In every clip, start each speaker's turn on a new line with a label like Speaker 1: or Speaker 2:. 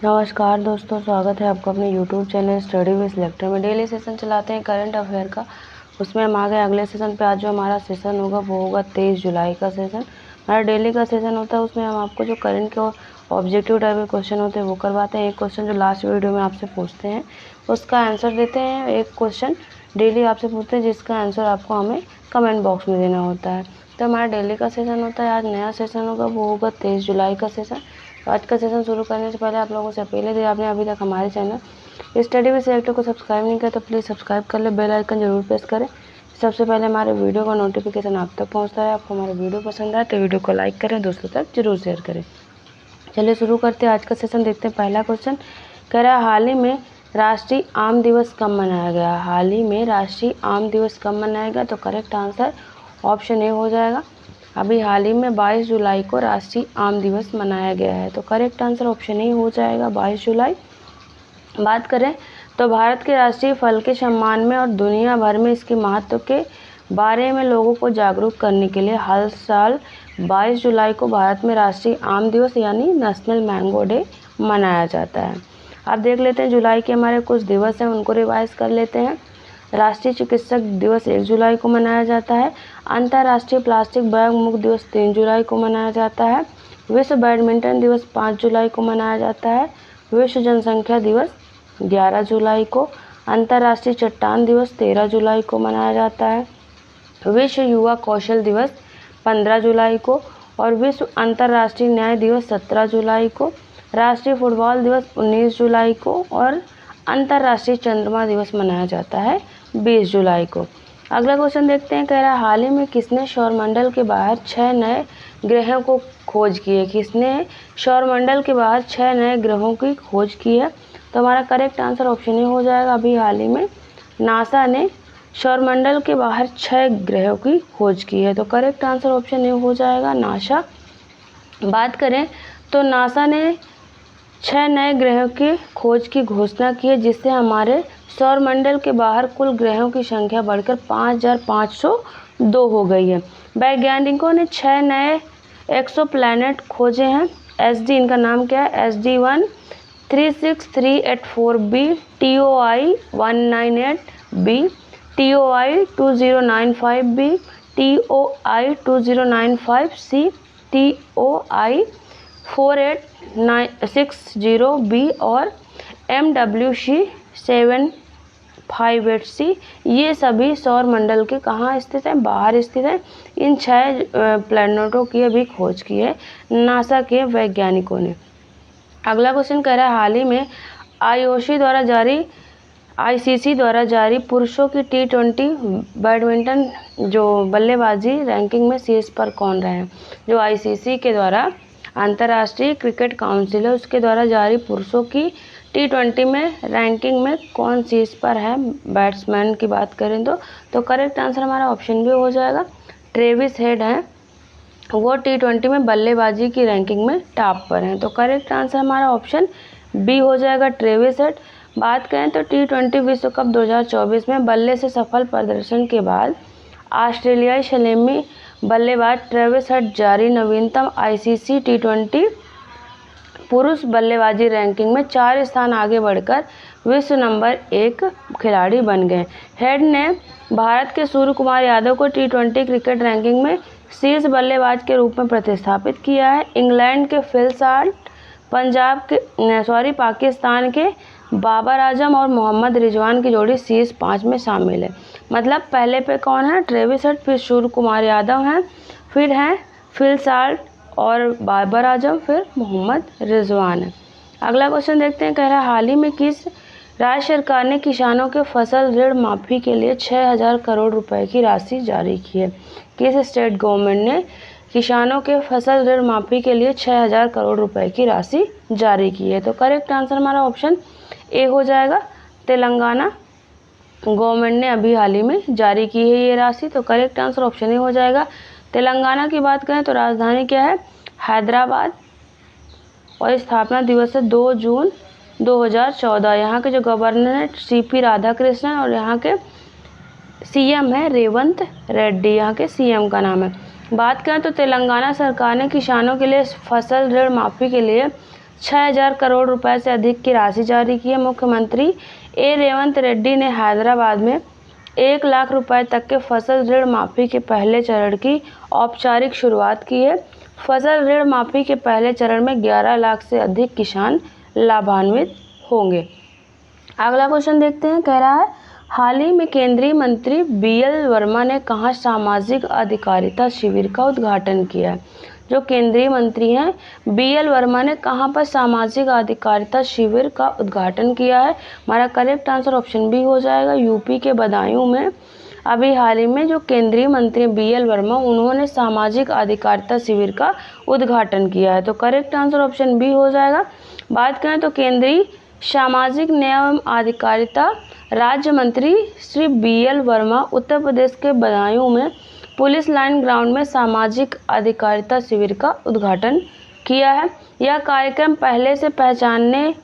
Speaker 1: नमस्कार दोस्तों, स्वागत है आपका अपने YouTube channel study with selector में। डेली सेशन चलाते हैं करंट अफेयर का। उसमें हम आ गए अगले सेशन पे। आज जो हमारा सेशन होगा वो होगा 23 जुलाई का सेशन। हमारा डेली का सेशन होता है, उसमें हम आपको जो करंट के ऑब्जेक्टिव टाइप के क्वेश्चन होते हैं वो करवाते हैं। एक क्वेश्चन जो लास्ट वीडियो में आपसे पूछते हैं उसका आंसर देते हैं। एक क्वेश्चन डेली आपसे पूछते हैं जिसका आंसर आपको हमें कमेंट बॉक्स में देना होता है। तो हमारा डेली का सेशन होता है। आज नया सेशन होगा, वो होगा 23 जुलाई का सेशन। तो आज का सेशन शुरू करने से पहले आप लोगों से अपील है, आपने अभी तक हमारे चैनल स्टडी विद सिलेक्टर को सब्सक्राइब नहीं किया तो प्लीज़ सब्सक्राइब कर ले, बेल आइकन जरूर प्रेस करें। सबसे पहले हमारे वीडियो का नोटिफिकेशन आप तक पहुंचता है। आपको हमारा वीडियो पसंद आए तो वीडियो को लाइक करें, दोस्तों तक जरूर शेयर करें। चलिए शुरू करते हैं आज का सेशन। देखते हैं पहला क्वेश्चन कह रहा है, हाल ही में राष्ट्रीय आम दिवस कब मनाया गया। हाल ही में राष्ट्रीय आम दिवस कब मनाया गया, तो करेक्ट आंसर ऑप्शन ए हो जाएगा। अभी हाल ही में 22 जुलाई को राष्ट्रीय आम दिवस मनाया गया है, तो करेक्ट आंसर ऑप्शन ए हो जाएगा 22 जुलाई। बात करें तो भारत के राष्ट्रीय फल के सम्मान में और दुनिया भर में इसके महत्व के बारे में लोगों को जागरूक करने के लिए हर साल 22 जुलाई को भारत में राष्ट्रीय आम दिवस यानी नेशनल मैंगो डे मनाया जाता है। अब देख लेते हैं जुलाई के हमारे कुछ दिवस हैं, उनको रिवाइज कर लेते हैं। राष्ट्रीय चिकित्सक दिवस 1 जुलाई को मनाया जाता है। अंतर्राष्ट्रीय प्लास्टिक बैग मुक्त दिवस 3 जुलाई को मनाया जाता है। विश्व बैडमिंटन दिवस 5 जुलाई को मनाया जाता है। विश्व जनसंख्या दिवस 11 जुलाई को। अंतर्राष्ट्रीय चट्टान दिवस 13 जुलाई को मनाया जाता है। विश्व युवा कौशल दिवस 15 जुलाई को और विश्व अंतर्राष्ट्रीय न्याय दिवस 17 जुलाई को। राष्ट्रीय फुटबॉल दिवस 19 जुलाई को और अंतर्राष्ट्रीय चंद्रमा दिवस मनाया जाता है 20 जुलाई को। अगला क्वेश्चन देखते हैं, कह रहा है हाल ही में किसने सौरमंडल के बाहर 6 नए ग्रहों को खोज की है। किसने सौरमंडल के बाहर 6 नए ग्रहों की खोज की है, तो हमारा करेक्ट आंसर ऑप्शन ए हो जाएगा। अभी हाल ही में नासा ने सौरमंडल के बाहर 6 ग्रहों की खोज की है, तो करेक्ट आंसर ऑप्शन ए हो जाएगा नासा। बात करें तो नासा ने 6 नए ग्रहों की खोज की घोषणा की है, जिससे हमारे सौरमंडल के बाहर कुल ग्रहों की संख्या बढ़कर 5502 हो गई है। वैज्ञानिकों ने 6 नए एक्सोप्लैनेट खोजे हैं। SD इनका नाम क्या है, SD1 36384b, TOI 198b, TOI 2095b, TOI 2095c, TOI 4860b और MWC 758c। ये सभी सौर मंडल के कहाँ स्थित हैं, बाहर स्थित हैं। इन 6 प्लैनेटों की अभी खोज की है नासा के वैज्ञानिकों ने। अगला क्वेश्चन कह रहा है हाल ही में ICC द्वारा जारी पुरुषों की T20 बैडमिंटन जो बल्लेबाजी रैंकिंग में शीर्ष पर कौन रहे हैं। जो ICC के द्वारा अंतर्राष्ट्रीय क्रिकेट काउंसिल है उसके द्वारा जारी पुरुषों की T20 में रैंकिंग में कौन शीर्ष पर है। बैट्समैन की बात करें तो करेक्ट आंसर हमारा ऑप्शन बी हो जाएगा। ट्रेविस हेड हैं, वो T20 में बल्लेबाजी की रैंकिंग में टॉप पर हैं, तो करेक्ट आंसर हमारा ऑप्शन बी हो जाएगा ट्रेविस हेड। बात करें तो T20 विश्व कप 2024 में बल्ले से सफल प्रदर्शन के बाद ऑस्ट्रेलियाई सलामी बल्लेबाज ट्रेविस हेड जारी नवीनतम ICC T20 पुरुष बल्लेबाजी रैंकिंग में 4 स्थान आगे बढ़कर विश्व नंबर 1 खिलाड़ी बन गए। हेड ने भारत के सूर्य कुमार यादव को T20 क्रिकेट रैंकिंग में शीर्ष बल्लेबाज के रूप में प्रतिस्थापित किया है। इंग्लैंड के फिल साल्ट, पाकिस्तान के बाबर आजम और मोहम्मद रिजवान की जोड़ी शीर्ष 5 में शामिल है। मतलब पहले पे कौन है, ट्रेविस हेड, फिर सूर्य कुमार यादव हैं, फिर हैं फिल साल्ट और बाबर आजम, फिर मोहम्मद रिजवान है। अगला क्वेश्चन देखते हैं, कह रहा है हाल ही में किस राज्य सरकार ने किसानों के फसल ऋण माफ़ी के लिए 6000 करोड़ रुपए की राशि जारी की है। किस स्टेट गवर्नमेंट ने किसानों के फसल ऋण माफ़ी के लिए 6000 करोड़ रुपए की राशि जारी की है, तो करेक्ट आंसर हमारा ऑप्शन ए हो जाएगा। तेलंगाना गवर्नमेंट ने अभी हाल ही में जारी की है ये राशि, तो करेक्ट आंसर ऑप्शन ए हो जाएगा। तेलंगाना की बात करें तो राजधानी क्या है, हैदराबाद, और स्थापना दिवस है 2 जून 2014। यहाँ के जो गवर्नर है CP राधाकृष्णन और यहाँ के CM है रेवंत रेड्डी, यहाँ के CM का नाम है। बात करें तो तेलंगाना सरकार ने किसानों के लिए फसल ऋण माफ़ी के लिए 6,000 करोड़ रुपए से अधिक की राशि जारी की है। मुख्यमंत्री ए रेवंत रेड्डी ने हैदराबाद में 1 लाख रुपए तक के फसल ऋण माफी के पहले चरण की औपचारिक शुरुआत की है। फसल ऋण माफी के पहले चरण में 11 लाख से अधिक किसान लाभान्वित होंगे। अगला क्वेश्चन देखते हैं, कह रहा है हाल ही में केंद्रीय मंत्री BL वर्मा ने कहाँ सामाजिक अधिकारिता शिविर का उद्घाटन किया है। जो केंद्रीय मंत्री हैं BL वर्मा ने कहाँ पर सामाजिक अधिकारिता शिविर का उद्घाटन किया है। हमारा करेक्ट आंसर ऑप्शन बी हो जाएगा, यूपी के बदायूं में। अभी हाल ही में जो केंद्रीय मंत्री BL वर्मा उन्होंने सामाजिक अधिकारिता शिविर का उद्घाटन किया है, तो करेक्ट आंसर ऑप्शन बी हो जाएगा। बात करें तो केंद्रीय सामाजिक न्याय एवं अधिकारिता राज्य मंत्री श्री BL वर्मा उत्तर प्रदेश के बदायूं में पुलिस लाइन ग्राउंड में सामाजिक अधिकारिता शिविर का उद्घाटन किया है। यह कार्यक्रम पहले से पहचाने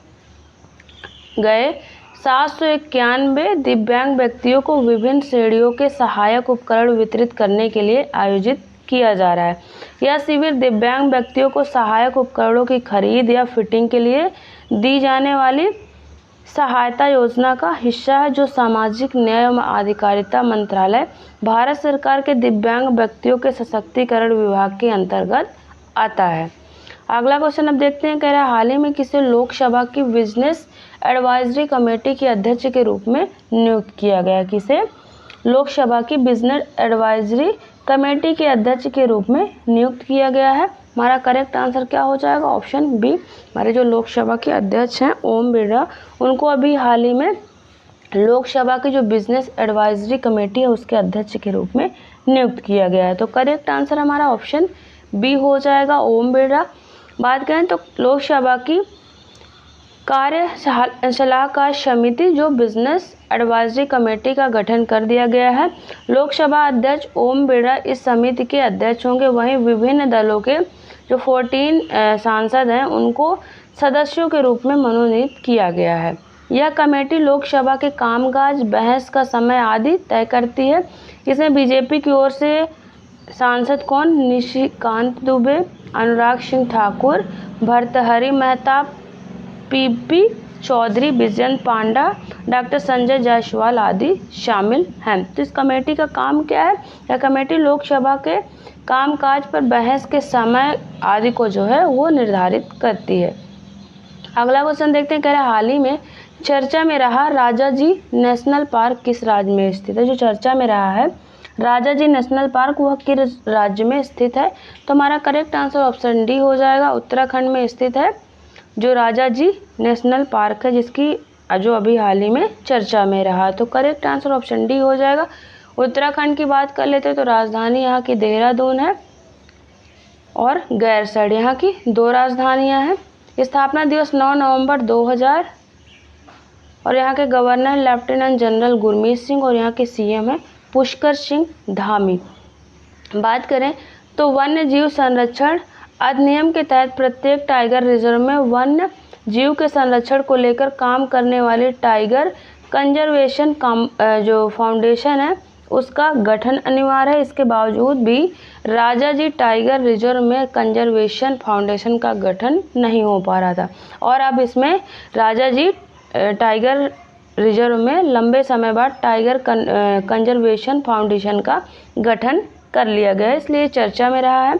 Speaker 1: गए 791 दिव्यांग व्यक्तियों को विभिन्न श्रेणियों के सहायक उपकरण वितरित करने के लिए आयोजित किया जा रहा है। यह शिविर दिव्यांग व्यक्तियों को सहायक उपकरणों की खरीद या फिटिंग के लिए दी जाने वाली सहायता योजना का हिस्सा है, जो सामाजिक न्याय एवं अधिकारिता मंत्रालय, भारत सरकार के दिव्यांग व्यक्तियों के सशक्तिकरण विभाग के अंतर्गत आता है। अगला क्वेश्चन अब देखते हैं, कह रहा है हाल ही में किसे लोकसभा की बिजनेस एडवाइजरी कमेटी के अध्यक्ष के रूप में नियुक्त किया गया। किसे लोकसभा की बिजनेस एडवाइजरी कमेटी के अध्यक्ष के रूप में नियुक्त किया गया है। हमारा करेक्ट आंसर क्या हो जाएगा, ऑप्शन बी। हमारे जो लोकसभा के अध्यक्ष हैं ओम बिरला, उनको अभी हाल ही में लोकसभा की जो बिजनेस एडवाइजरी कमेटी है उसके अध्यक्ष के रूप में नियुक्त किया गया है, तो करेक्ट आंसर हमारा ऑप्शन बी हो जाएगा, ओम बिरला। बात करें तो लोकसभा की कार्य सलाहकार समिति जो बिजनेस एडवाइजरी कमेटी का गठन कर दिया गया है। लोकसभा अध्यक्ष ओम बिरला इस समिति के अध्यक्ष होंगे। वहीं विभिन्न दलों के जो 14 सांसद हैं उनको सदस्यों के रूप में मनोनीत किया गया है। यह कमेटी लोकसभा के कामकाज, बहस का समय आदि तय करती है। इसमें बीजेपी की ओर से सांसद कौन, निशिकांत दुबे, अनुराग सिंह ठाकुर, भर्तृहरि मेहताब, PP चौधरी, विजयंत पांडा, डॉक्टर संजय जायसवाल आदि शामिल हैं। तो इस कमेटी का काम क्या है, यह कमेटी लोकसभा के कामकाज पर बहस के समय आदि को जो है वो निर्धारित करती है। अगला क्वेश्चन देखते हैं, कह रहा है हाल ही में चर्चा में रहा राजाजी नेशनल पार्क किस राज्य में स्थित है। जो चर्चा में रहा है राजाजी नेशनल पार्क वह किस राज्य में स्थित है, तो हमारा करेक्ट आंसर ऑप्शन डी हो जाएगा, उत्तराखंड में स्थित है जो राजाजी नेशनल पार्क है, जिसकी जो अभी हाल ही में चर्चा में रहा, तो करेक्ट आंसर ऑप्शन डी हो जाएगा। उत्तराखंड की बात कर लेते हैं तो राजधानी यहाँ की देहरादून है और गैरसैंण, यहाँ की 2 राजधानियाँ हैं। स्थापना दिवस 9 नवंबर 2000 और यहाँ के governor lieutenant general Gurmeet Singh और यहाँ के CM है पुष्कर सिंह धामी। बात करें तो वन्य जीव संरक्षण अधिनियम के तहत प्रत्येक टाइगर रिजर्व में वन्य जीव के संरक्षण को लेकर काम करने वाली टाइगर कंजर्वेशन जो फाउंडेशन है उसका गठन अनिवार्य है। इसके बावजूद भी राजाजी टाइगर रिजर्व में कंजर्वेशन फाउंडेशन का गठन नहीं हो पा रहा था और अब इसमें राजाजी टाइगर रिजर्व में लंबे समय बाद टाइगर कंजर्वेशन फाउंडेशन का गठन कर लिया गया, इसलिए चर्चा में रहा है।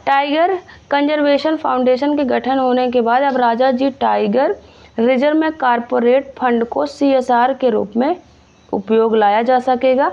Speaker 1: टाइगर कंजर्वेशन फाउंडेशन के गठन होने के बाद अब राजाजी टाइगर रिजर्व में कॉरपोरेट फंड को CSR के रूप में उपयोग लाया जा सकेगा।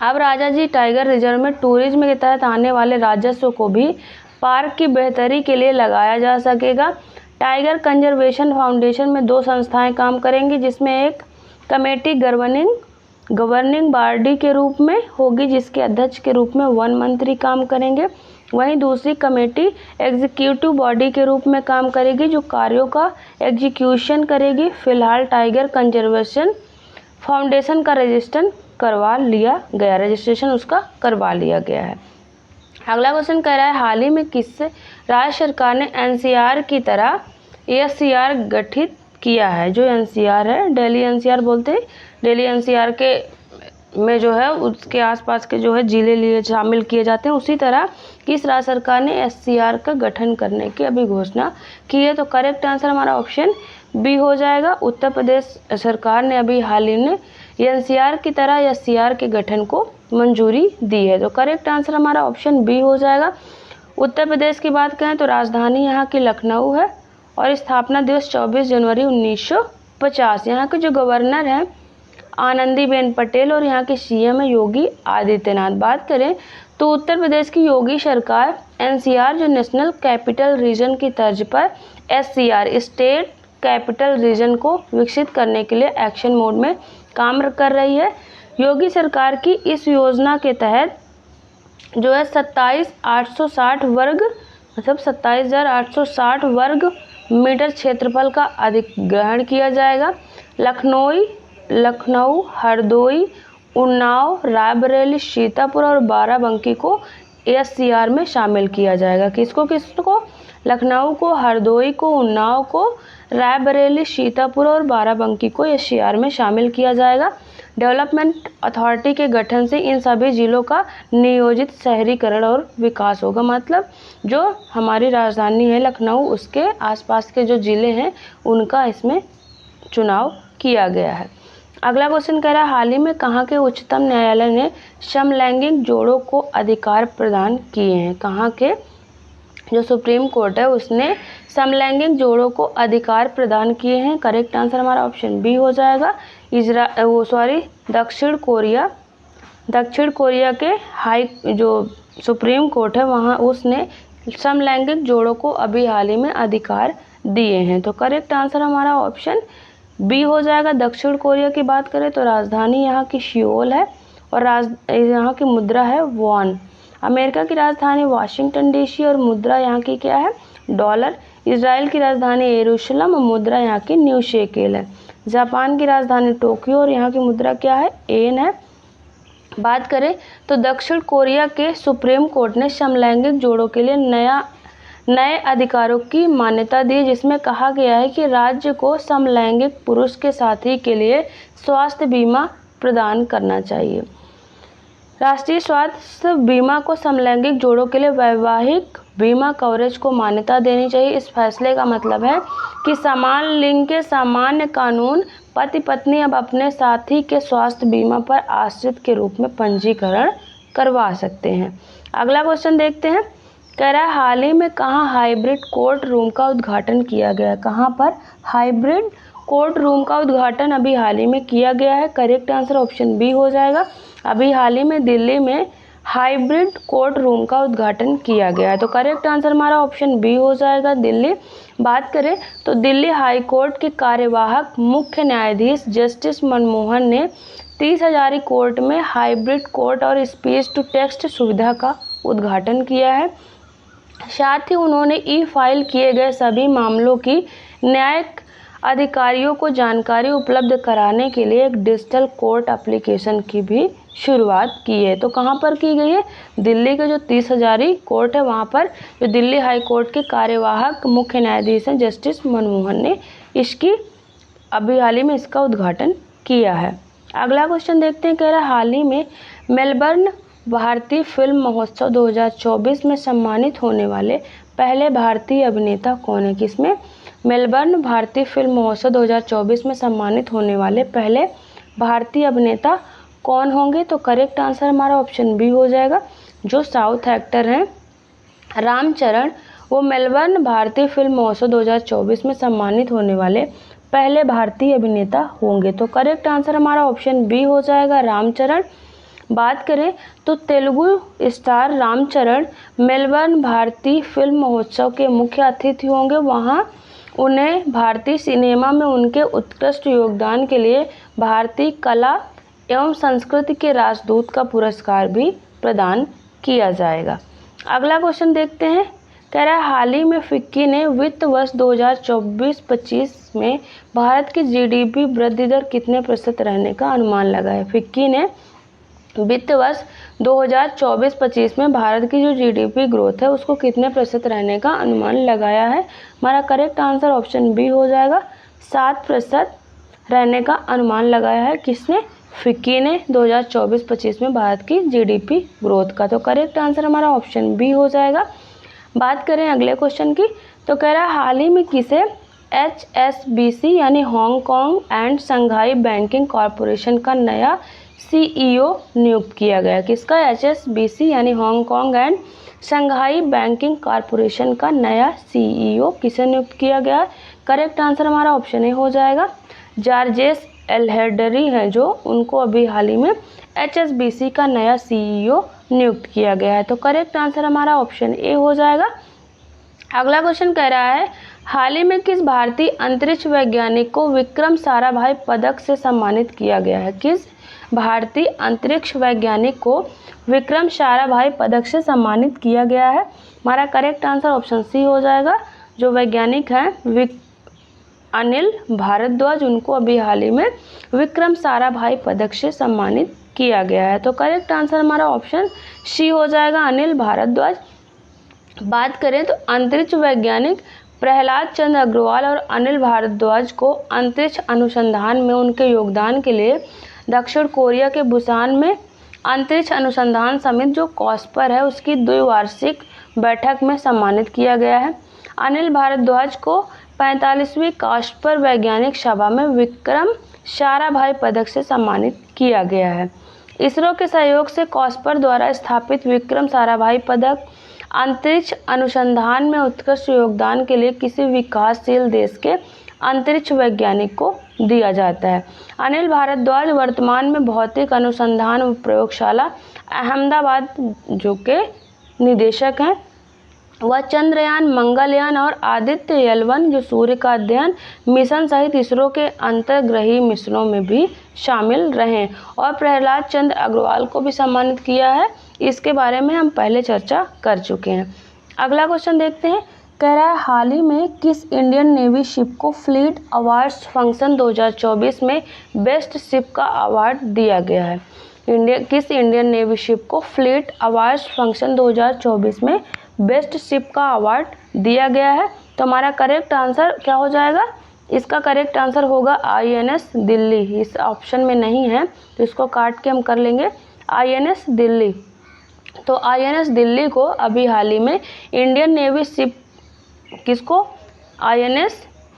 Speaker 1: अब राजाजी टाइगर रिजर्व में टूरिज्म के तहत आने वाले राजस्व को भी पार्क की बेहतरी के लिए लगाया जा सकेगा। टाइगर कंजर्वेशन फाउंडेशन में 2 संस्थाएं काम करेंगी, जिसमें एक कमेटी गवर्निंग बॉडी के रूप में होगी, जिसके अध्यक्ष के रूप में वन मंत्री काम करेंगे। वहीं दूसरी कमेटी एग्जीक्यूटिव बॉडी के रूप में काम करेगी, जो कार्यों का एग्जीक्यूशन करेगी। फिलहाल टाइगर कंजर्वेशन फाउंडेशन का रजिस्ट्रेशन उसका करवा लिया गया है। अगला क्वेश्चन कह रहा है हाल ही में किस राज्य सरकार ने NCR की तरह SCR गठित किया है। जो NCR है दिल्ली NCR बोलते हैं, दिल्ली NCR के में जो है उसके आसपास के जो है जिले लिए शामिल किए जाते हैं। उसी तरह किस राज्य सरकार ने एससीआर का गठन करने की अभी घोषणा की है? तो करेक्ट आंसर हमारा ऑप्शन बी हो जाएगा। उत्तर प्रदेश सरकार ने अभी हाल ही में एनसीआर की तरह एससीआर के गठन को मंजूरी दी है। तो करेक्ट आंसर हमारा ऑप्शन बी हो जाएगा। उत्तर प्रदेश की बात करें तो राजधानी यहाँ की लखनऊ है और स्थापना दिवस 24 जनवरी 1950। यहाँ के जो गवर्नर हैं आनंदीबेन पटेल और यहाँ के सीएम है योगी आदित्यनाथ। बात करें तो उत्तर प्रदेश की योगी सरकार एनसीआर जो नेशनल कैपिटल रीजन की तर्ज पर एससीआर स्टेट कैपिटल रीजन को विकसित करने के लिए एक्शन मोड में काम कर रही है। योगी सरकार की इस योजना के तहत जो है 27,860 वर्ग मतलब 27,860 वर्ग मीटर क्षेत्रफल का अधिग्रहण किया जाएगा। लखनऊ, हरदोई, उन्नाव, रायबरेली, सीतापुर और बाराबंकी को एससीआर में शामिल किया जाएगा। किसको किसको? लखनऊ को, हरदोई को, उन्नाव को, रायबरेली, सीतापुर और बाराबंकी को एससीआर में शामिल किया जाएगा। डेवलपमेंट अथॉरिटी के गठन से इन सभी जिलों का नियोजित शहरीकरण और विकास होगा। मतलब जो हमारी राजधानी है लखनऊ उसके आसपास के जो ज़िले हैं उनका इसमें चुनाव किया गया है। अगला क्वेश्चन कह रहा है हाल ही में कहाँ के उच्चतम न्यायालय ने समलैंगिक जोड़ों को अधिकार प्रदान किए हैं? कहाँ के जो सुप्रीम कोर्ट है उसने समलैंगिक जोड़ों को अधिकार प्रदान किए हैं? करेक्ट आंसर हमारा ऑप्शन बी हो जाएगा। दक्षिण कोरिया के हाई जो सुप्रीम कोर्ट है वहाँ उसने समलैंगिक जोड़ों को अभी हाल ही में अधिकार दिए हैं। तो करेक्ट आंसर हमारा ऑप्शन बी हो जाएगा। दक्षिण कोरिया की बात करें तो राजधानी यहाँ की सियोल है और यहाँ की मुद्रा है वॉन। अमेरिका की राजधानी वाशिंगटन डीसी और मुद्रा यहाँ की क्या है? डॉलर। इजराइल की राजधानी यरूशलेम और मुद्रा यहाँ की न्यू शेकेल है। जापान की राजधानी टोक्यो और यहाँ की मुद्रा क्या है? येन है। बात करें तो दक्षिण कोरिया के सुप्रीम कोर्ट ने समलैंगिक जोड़ों के लिए नए अधिकारों की मान्यता दी, जिसमें कहा गया है कि राज्य को समलैंगिक पुरुष के साथी के लिए स्वास्थ्य बीमा प्रदान करना चाहिए। राष्ट्रीय स्वास्थ्य बीमा को समलैंगिक जोड़ों के लिए वैवाहिक बीमा कवरेज को मान्यता देनी चाहिए। इस फैसले का मतलब है कि समान लिंग के सामान्य कानून पति पत्नी अब अपने साथी के स्वास्थ्य बीमा पर आश्रित के रूप में पंजीकरण करवा सकते हैं। अगला क्वेश्चन देखते हैं। कह रहा है हाल ही में कहाँ हाइब्रिड कोर्ट रूम का उद्घाटन किया गया? कहाँ पर हाइब्रिड कोर्ट रूम का उद्घाटन अभी हाल ही में किया गया है? करेक्ट आंसर ऑप्शन बी हो जाएगा। अभी हाल ही में दिल्ली में हाइब्रिड कोर्ट रूम का उद्घाटन किया गया है। तो करेक्ट आंसर हमारा ऑप्शन बी हो जाएगा, दिल्ली। बात करें तो दिल्ली हाई कोर्ट के कार्यवाहक मुख्य न्यायाधीश जस्टिस मनमोहन ने 30 हजारी कोर्ट में हाइब्रिड कोर्ट और स्पीच टू टेक्स्ट सुविधा का उद्घाटन किया है। साथ ही उन्होंने ई फाइल किए गए सभी मामलों की न्यायिक अधिकारियों को जानकारी उपलब्ध कराने के लिए एक डिजिटल कोर्ट एप्लीकेशन की भी शुरुआत की है। तो कहाँ पर की गई है? दिल्ली के जो 30 हजारी कोर्ट है वहाँ पर जो दिल्ली हाई कोर्ट के कार्यवाहक मुख्य न्यायाधीश हैं जस्टिस मनमोहन ने इसकी अभी हाल ही में इसका उद्घाटन किया है। अगला क्वेश्चन देखते हैं। कह रहा है हाल ही में मेलबर्न भारतीय फिल्म महोत्सव 2024 में सम्मानित होने वाले पहले भारतीय अभिनेता कौन है? किसमें? मेलबर्न भारतीय फिल्म महोत्सव 2024 में सम्मानित होने वाले पहले भारतीय अभिनेता कौन होंगे? तो करेक्ट आंसर हमारा ऑप्शन बी हो जाएगा। जो साउथ एक्टर हैं रामचरण, वो मेलबर्न भारतीय फिल्म महोत्सव 2024 में सम्मानित होने वाले पहले भारतीय अभिनेता होंगे। तो करेक्ट आंसर हमारा ऑप्शन बी हो जाएगा, रामचरण। बात करें तो तेलुगु स्टार रामचरण मेलबर्न भारतीय फिल्म महोत्सव के मुख्य अतिथि होंगे। वहाँ उन्हें भारतीय सिनेमा में उनके उत्कृष्ट योगदान के लिए भारतीय कला एवं संस्कृति के राजदूत का पुरस्कार भी प्रदान किया जाएगा। अगला क्वेश्चन देखते हैं। कह रहा है हाल ही में फिक्की ने वित्त वर्ष 2024-25 में भारत की जीडीपी वृद्धि दर कितने प्रतिशत रहने का अनुमान लगाया? फिक्की ने वित्त वर्ष 2024-25 में भारत की जो जीडीपी ग्रोथ है उसको कितने प्रतिशत रहने का अनुमान लगाया है? हमारा करेक्ट आंसर ऑप्शन बी हो जाएगा, 7% रहने का अनुमान लगाया है। किसने? फिक्की ने 2024-25 में भारत की जीडीपी ग्रोथ का। तो करेक्ट आंसर हमारा ऑप्शन बी हो जाएगा। बात करें अगले क्वेश्चन की, तो कह रहा है हाल ही में किसे HSBC यानी Hong Kong and Shanghai banking corporation का नया CEO नियुक्त किया गया। किसका? HSBC यानी Hong Kong and Shanghai banking corporation का नया CEO किसे नियुक्त किया गया? करेक्ट आंसर हमारा ऑप्शन ए हो जाएगा। जॉर्जेस एल्हेडरी हैं जो, उनको अभी हाल ही में HSBC का नया CEO नियुक्त किया गया है। तो करेक्ट आंसर हमारा ऑप्शन ए हो जाएगा। अगला क्वेश्चन कह रहा है हाल ही में किस भारतीय अंतरिक्ष वैज्ञानिक को विक्रम साराभाई पदक से सम्मानित किया गया है? किस भारतीय अंतरिक्ष वैज्ञानिक को विक्रम साराभाई पदक से सम्मानित किया गया है? हमारा करेक्ट आंसर ऑप्शन सी हो जाएगा। जो वैज्ञानिक हैं अनिल भारद्वाज, उनको अभी हाल ही में विक्रम साराभाई पदक से सम्मानित किया गया है। तो करेक्ट आंसर हमारा ऑप्शन सी हो जाएगा, अनिल भारद्वाज। बात करें तो अंतरिक्ष वैज्ञानिक प्रहलाद चंद्र अग्रवाल और अनिल भारद्वाज को अंतरिक्ष अनुसंधान में उनके योगदान के लिए दक्षिण कोरिया के बुसान में अंतरिक्ष अनुसंधान समिति जो कॉस्पर है उसकी द्विवार्षिक बैठक में सम्मानित किया गया है। अनिल भारद्वाज को 45वीं कॉस्पर वैज्ञानिक सभा में विक्रम साराभाई पदक से सम्मानित किया गया है। इसरो के सहयोग से कॉस्पर द्वारा स्थापित विक्रम साराभाई पदक अंतरिक्ष अनुसंधान में उत्कृष्ट योगदान के लिए किसी विकासशील देश के अंतरिक्ष वैज्ञानिक को दिया जाता है। अनिल भारद्वाज वर्तमान में भौतिक अनुसंधान प्रयोगशाला अहमदाबाद जो के निदेशक हैं। वह चंद्रयान, मंगलयान और आदित्य L1 जो सूर्य का अध्ययन मिशन सहित इसरो के अंतर्ग्रही मिशनों में भी शामिल रहे और प्रहलाद चंद्र अग्रवाल को भी सम्मानित किया है। इसके बारे में हम पहले चर्चा कर चुके हैं। अगला क्वेश्चन देखते हैं। कह रहा है हाल ही में किस इंडियन नेवी शिप को फ्लीट अवार्ड्स फंक्शन 2024 में बेस्ट शिप का अवार्ड दिया गया है? किस इंडियन नेवी शिप को फ्लीट अवार्ड्स फंक्शन 2024 में बेस्ट शिप का अवार्ड दिया गया है? तो हमारा करेक्ट आंसर क्या हो जाएगा? इसका करेक्ट आंसर होगा INS दिल्ली। इस ऑप्शन में नहीं है तो इसको काट के हम कर लेंगे INS दिल्ली। तो INS दिल्ली को अभी हाल ही में इंडियन नेवी शिप किसको? INS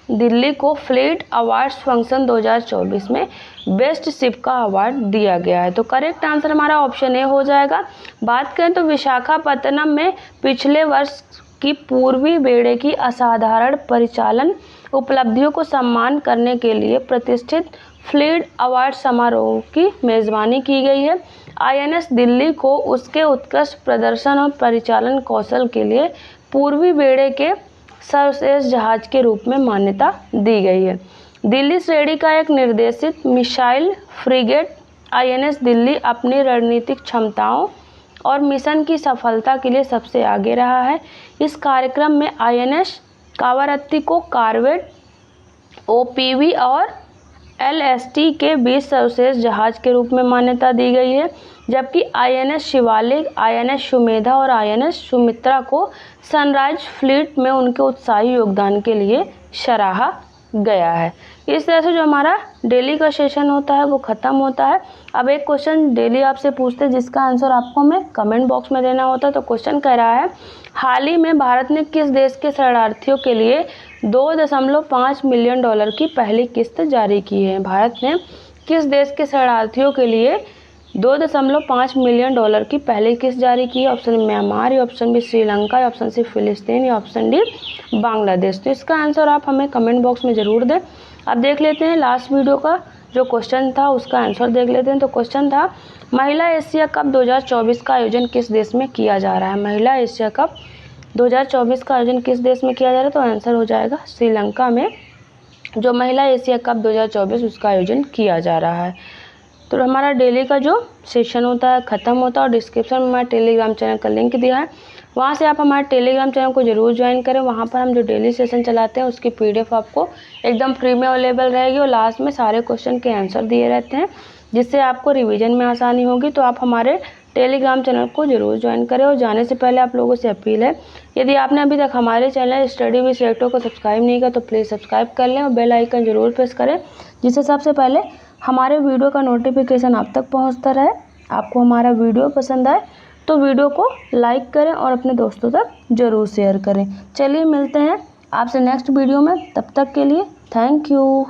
Speaker 1: दिल्ली को फ्लीट अवार्ड्स फंक्शन 2024 में बेस्ट शिप का अवार्ड दिया गया है। तो करेक्ट आंसर हमारा ऑप्शन ए हो जाएगा। बात करें तो विशाखापत्तनम में पिछले वर्ष की पूर्वी बेड़े की असाधारण परिचालन उपलब्धियों को सम्मान करने के लिए प्रतिष्ठित फ्लीट अवार्ड समारोह की मेज़बानी की गई है। INS दिल्ली को उसके उत्कृष्ट प्रदर्शन और परिचालन कौशल के लिए पूर्वी बेड़े के सर्वश्रेष्ठ जहाज के रूप में मान्यता दी गई है। दिल्ली श्रेणी का एक निर्देशित मिसाइल फ्रिगेट INS दिल्ली अपनी रणनीतिक क्षमताओं और मिशन की सफलता के लिए सबसे आगे रहा है। इस कार्यक्रम में INS कावारत्ती को कॉर्वेट OPV और LST के 20 सर्वश्रेष्ठ जहाज के रूप में मान्यता दी गई है, जबकि INS शिवालिक, INS सुमेधा और INS सुमित्रा को सनराइज फ्लीट में उनके उत्साही योगदान के लिए सराहा गया है। इस तरह से जो हमारा डेली का सेशन होता है वो ख़त्म होता है। अब एक क्वेश्चन डेली आपसे पूछते हैं जिसका आंसर आपको हमें कमेंट बॉक्स में देना होता है। तो क्वेश्चन कह रहा है हाल ही में भारत ने किस देश के शरणार्थियों के लिए $2.5 मिलियन की पहली किस्त जारी की है? भारत ने किस देश के शरणार्थियों के लिए $2.5 मिलियन की पहली किस्त जारी की है? ऑप्शन म्यांमार, या ऑप्शन बी श्रीलंका, या ऑप्शन सी फिलिस्तीन, या ऑप्शन डी बांग्लादेश। तो इसका आंसर आप हमें कमेंट बॉक्स में ज़रूर दें। अब देख लेते हैं लास्ट वीडियो का जो क्वेश्चन था उसका आंसर देख लेते हैं। तो क्वेश्चन था महिला एशिया कप 2024 का आयोजन किस देश में किया जा रहा है? महिला एशिया कप 2024 का आयोजन किस देश में किया जा रहा है? तो आंसर हो जाएगा श्रीलंका में जो महिला एशिया कप 2024 उसका आयोजन किया जा रहा है। तो हमारा डेली का जो सेशन होता है ख़त्म होता है और डिस्क्रिप्शन में हमारे टेलीग्राम चैनल का लिंक दिया है, वहाँ से आप हमारे टेलीग्राम चैनल को ज़रूर ज्वाइन करें। वहाँ पर हम जो डेली सेशन चलाते हैं उसकी PDF आपको एकदम फ्री में अवेलेबल रहेगी और लास्ट में सारे क्वेश्चन के आंसर दिए रहते हैं जिससे आपको रिवीजन में आसानी होगी। तो आप हमारे टेलीग्राम चैनल को ज़रूर ज्वाइन करें। और जाने से पहले आप लोगों से अपील है, यदि आपने अभी तक हमारे चैनल स्टडी विद सिलेक्टर को सब्सक्राइब नहीं किया तो प्लीज़ सब्सक्राइब कर लें और बेल आइकन ज़रूर प्रेस करें जिससे सबसे पहले हमारे वीडियो का नोटिफिकेशन आप तक पहुंचता रहे। आपको हमारा वीडियो पसंद आए तो वीडियो को लाइक करें और अपने दोस्तों तक ज़रूर शेयर करें। चलिए मिलते हैं आपसे नेक्स्ट वीडियो में, तब तक के लिए थैंक यू।